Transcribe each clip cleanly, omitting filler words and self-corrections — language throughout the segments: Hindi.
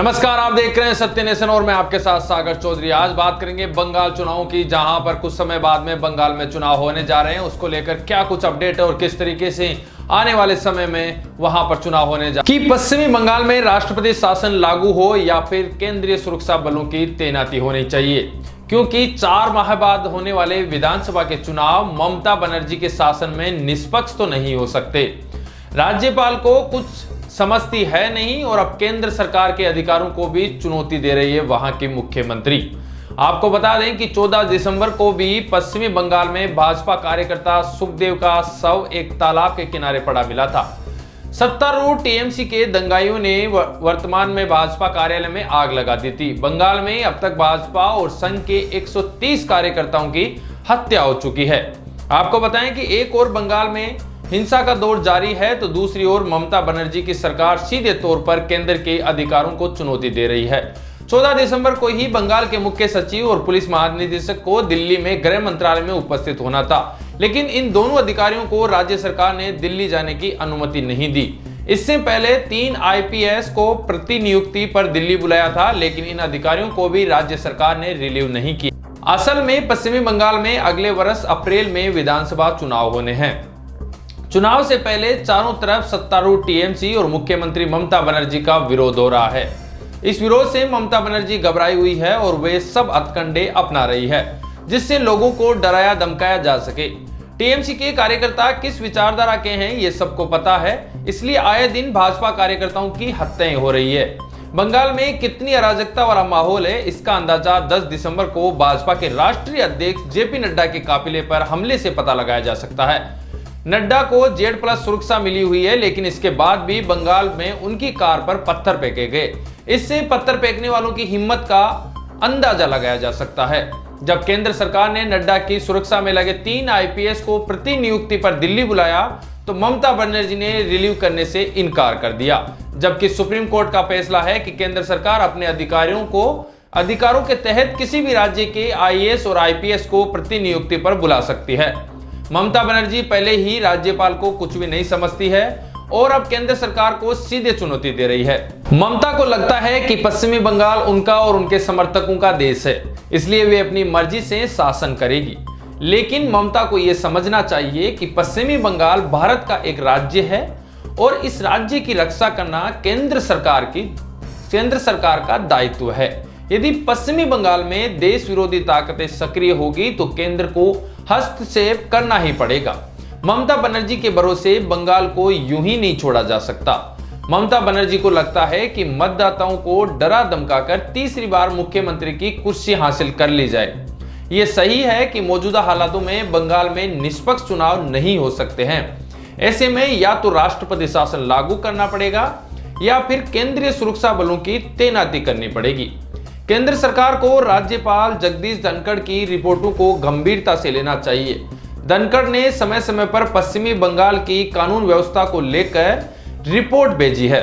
नमस्कार, आप देख रहे हैं सत्य नेशन और मैं आपके साथ सागर चौधरी। आज बात करेंगे बंगाल चुनाव की, जहां पर कुछ समय बाद में बंगाल में चुनाव होने जा रहे हैं। उसको लेकर क्या कुछ अपडेट है और किस तरीके से आने वाले समय में वहां पर चुनाव होने जा कि पश्चिमी बंगाल में राष्ट्रपति शासन लागू हो या फिर केंद्रीय सुरक्षा बलों की तैनाती होनी चाहिए, क्योंकि 4 माह बाद होने वाले विधानसभा के चुनाव ममता बनर्जी के शासन में निष्पक्ष तो नहीं हो सकते। राज्यपाल को कुछ समझती है नहीं और अब केंद्र सरकार के अधिकारों को भी चुनौती दे रही है वहां की मुख्यमंत्री। आपको बता दें कि 14 दिसंबर को भी पश्चिमी बंगाल में भाजपा कार्यकर्ता सुखदेव का शव एक तालाब के किनारे पड़ा मिला था। सत्तारूढ़ टीएमसी के दंगाइयों ने वर्तमान में भाजपा कार्यालय में आग लगा दी थी। बंगाल में अब तक भाजपा और संघ के 130 कार्यकर्ताओं की हत्या हो चुकी है। आपको बताएं कि एक और बंगाल में हिंसा का दौर जारी है तो दूसरी ओर ममता बनर्जी की सरकार सीधे तौर पर केंद्र के अधिकारों को चुनौती दे रही है। 14 दिसंबर को ही बंगाल के मुख्य सचिव और पुलिस महानिदेशक को दिल्ली में गृह मंत्रालय में उपस्थित होना था, लेकिन इन दोनों अधिकारियों को राज्य सरकार ने दिल्ली जाने की अनुमति नहीं दी। इससे पहले 3 आईपीएस को प्रतिनियुक्ति पर दिल्ली बुलाया था, लेकिन इन अधिकारियों को भी राज्य सरकार ने रिलीव नहीं किया। असल में पश्चिमी बंगाल में अगले वर्ष अप्रैल में विधानसभा चुनाव होने हैं। चुनाव से पहले चारों तरफ सत्तारूढ़ टीएमसी और मुख्यमंत्री ममता बनर्जी का विरोध हो रहा है। इस विरोध से ममता बनर्जी घबराई हुई है और वे सब हथकंडे अपना रही है, जिससे लोगों को डराया धमकाया जा सके। टीएमसी के कार्यकर्ता किस विचारधारा के हैं ये सबको पता है, इसलिए आए दिन भाजपा कार्यकर्ताओं की हत्याएं हो रही है। बंगाल में कितनी अराजकता वाला माहौल है, इसका अंदाजा 10 दिसंबर को भाजपा के राष्ट्रीय अध्यक्ष जेपी नड्डा के काफिले पर हमले से पता लगाया जा सकता है। नड्डा को Z+ सुरक्षा मिली हुई है, लेकिन इसके बाद भी बंगाल में उनकी कार पर पत्थर फेंके गए। इससे पत्थर फेंकने वालों की हिम्मत का अंदाजा लगाया जा सकता है। जब केंद्र सरकार ने नड्डा की सुरक्षा में लगे 3 आईपीएस को प्रतिनियुक्ति पर दिल्ली बुलाया तो ममता बनर्जी ने रिलीव करने से इनकार कर दिया, जबकि सुप्रीम कोर्ट का फैसला है कि केंद्र सरकार अपने अधिकारों के तहत किसी भी राज्य के आईएएस और आईपीएस को प्रतिनियुक्ति पर बुला सकती है। ममता बनर्जी पहले ही राज्यपाल को कुछ भी नहीं समझती है और अब केंद्र सरकार को सीधे चुनौती दे रही है। ममता को लगता है कि पश्चिमी बंगाल उनका और उनके समर्थकों का देश है, इसलिए वे अपनी मर्जी से शासन करेगी। लेकिन ममता को यह समझना चाहिए कि पश्चिमी बंगाल भारत का एक राज्य है और इस राज्य की रक्षा करना केंद्र सरकार का दायित्व है। यदि पश्चिमी बंगाल में देश विरोधी ताकतें सक्रिय होगी तो केंद्र को हस्तक्षेप करना ही पड़ेगा। ममता बनर्जी के भरोसे बंगाल को यूं ही नहीं छोड़ा जा सकता। ममता बनर्जी को लगता है कि मतदाताओं को डरा धमकाकर तीसरी बार मुख्यमंत्री की कुर्सी हासिल कर ली जाए। यह सही है कि मौजूदा हालातों में बंगाल में निष्पक्ष चुनाव नहीं हो सकते हैं। ऐसे में या तो राष्ट्रपति शासन लागू करना पड़ेगा या फिर केंद्रीय सुरक्षा बलों की तैनाती करनी पड़ेगी। केंद्र सरकार को राज्यपाल जगदीश धनखड़ की रिपोर्टों को गंभीरता से लेना चाहिए। धनखड़ ने समय समय पर पश्चिमी बंगाल की कानून व्यवस्था को लेकर रिपोर्ट भेजी है।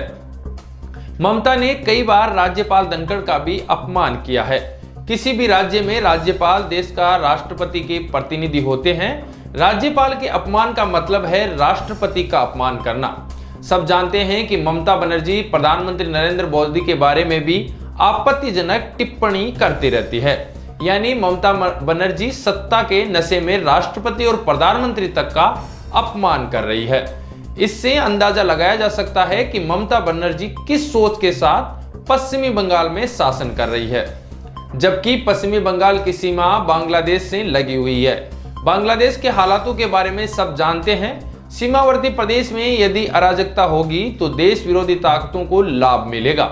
ममता ने कई बार राज्यपाल धनखड़ का भी अपमान किया है। किसी भी राज्य में राज्यपाल देश का राष्ट्रपति के प्रतिनिधि होते हैं। राज्यपाल के अपमान का मतलब है राष्ट्रपति का अपमान करना। सब जानते हैं कि ममता बनर्जी प्रधानमंत्री नरेंद्र मोदी के बारे में भी आपत्तिजनक टिप्पणी करती रहती है। यानी ममता बनर्जी सत्ता के नशे में राष्ट्रपति और प्रधानमंत्री तक का अपमान कर रही है। इससे अंदाजा लगाया जा सकता है कि ममता बनर्जी किस सोच के साथ पश्चिमी बंगाल में शासन कर रही है, जबकि पश्चिमी बंगाल की सीमा बांग्लादेश से लगी हुई है। बांग्लादेश के हालातों के बारे में सब जानते हैं। सीमावर्ती प्रदेश में यदि अराजकता होगी तो देश विरोधी ताकतों को लाभ मिलेगा।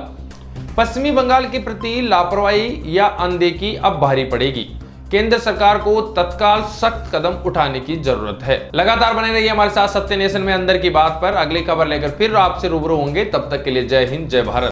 पश्चिमी बंगाल के प्रति लापरवाही या अनदेखी अब भारी पड़ेगी। केंद्र सरकार को तत्काल सख्त कदम उठाने की जरूरत है। लगातार बने रहिए हमारे साथ सत्य नेशन में अंदर की बात पर। अगली खबर लेकर फिर आपसे रूबरू होंगे। तब तक के लिए जय हिंद, जय भारत।